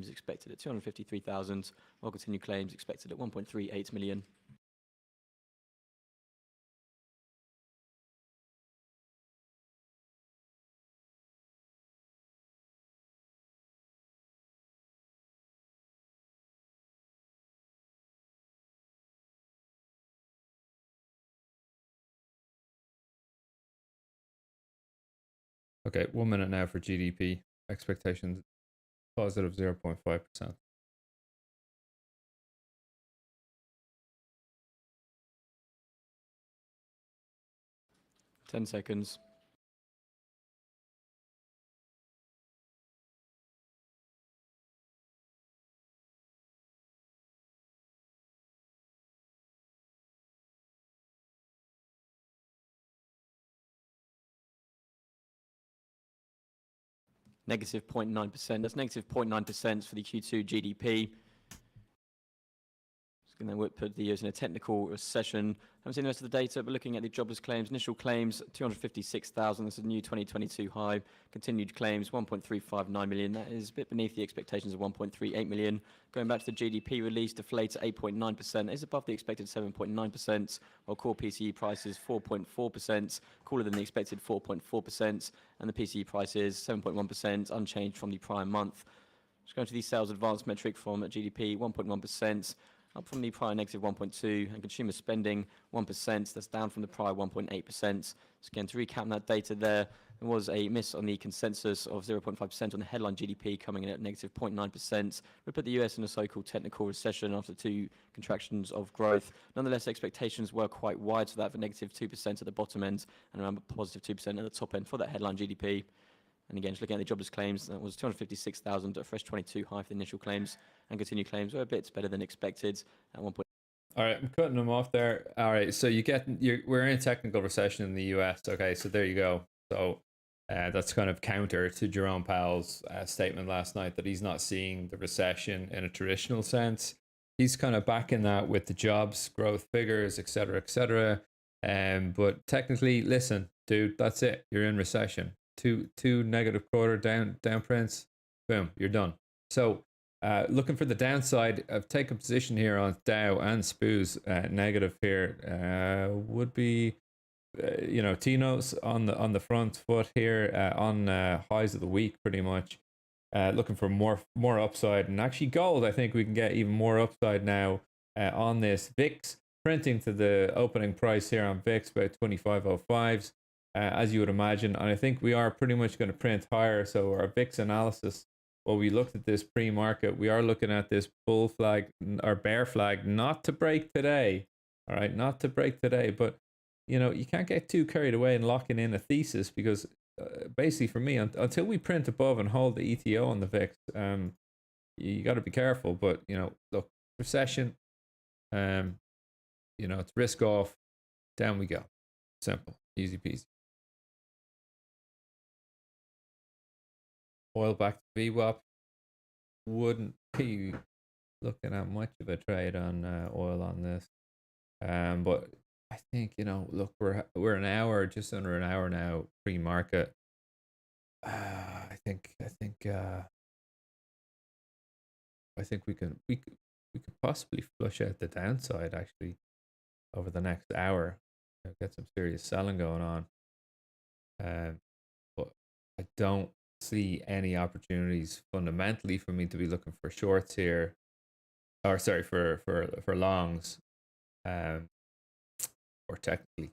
claims expected at 253,000, while continued claims expected at 1.38 million. Okay, 1 minute now for GDP. Expectations positive 0.5%. Ten seconds. Negative 0.9%. That's negative 0.9% for the Q2 GDP. Just going to put the years in a technical recession. Haven't seen the rest of the data, but looking at the jobless claims, initial claims 256,000. That's a new 2022 high. Continued claims 1.359 million. That is a bit beneath the expectations of 1.38 million. Going back to the GDP release, deflated 8.9%. Is above the expected 7.9%, while core PCE prices 4.4%, cooler than the expected 4.4%, and the PCE prices 7.1%, unchanged from the prior month. Just going to the sales advance metric from GDP, 1.1%, up from the prior negative 1.2%, and consumer spending 1%. That's down from the prior 1.8%. So again, to recap that data there was a miss on the consensus of 0.5% on the headline GDP, coming in at negative 0.9%. We put the US in a so-called technical recession after two contractions of growth. Nonetheless, expectations were quite wide, so that for negative 2% at the bottom end and around positive 2% at the top end for that headline GDP. And again, just looking at the jobless claims, that was 256,000, a fresh 22 high for the initial claims, and continued claims were a bit better than expected at 1 point. All right, I'm cutting them off there. All right, so we're in a technical recession in the US. Okay, so there you go. So that's kind of counter to Jerome Powell's statement last night that he's not seeing the recession in a traditional sense. He's kind of backing that with the jobs growth figures, et cetera, et cetera. But technically, listen, dude, that's it. You're in recession. Two negative quarter down prints, boom, you're done. So looking for the downside, I've taken a position here on Dow and SPOO's negative here. Would be Tino's on the front foot here on highs of the week pretty much. Looking for more upside, and actually gold, I think we can get even more upside now on this. VIX printing to the opening price here on VIX about 25.05s. As you would imagine, and I think we are pretty much going to print higher. So our VIX analysis, well, we looked at this pre-market, we are looking at this bull flag or bear flag, not to break today. All right, not to break today, but you can't get too carried away and locking in a thesis, because basically for me, until we print above and hold the ETO on the VIX, you got to be careful. But look, recession, it's risk off, down we go, simple, easy peasy. Oil back to VWAP. Wouldn't be looking at much of a trade on oil on this. But I think, look, we're an hour, just under an hour now pre-market. I think we could possibly flush out the downside actually over the next hour. Get some serious selling going on. But I don't see any opportunities fundamentally for me to be looking for shorts here, or sorry, for longs, or technically.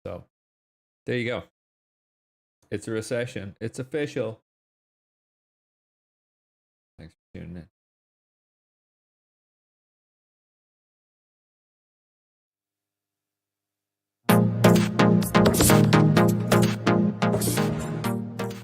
So there you go. It's a recession. It's official. Thanks for tuning in.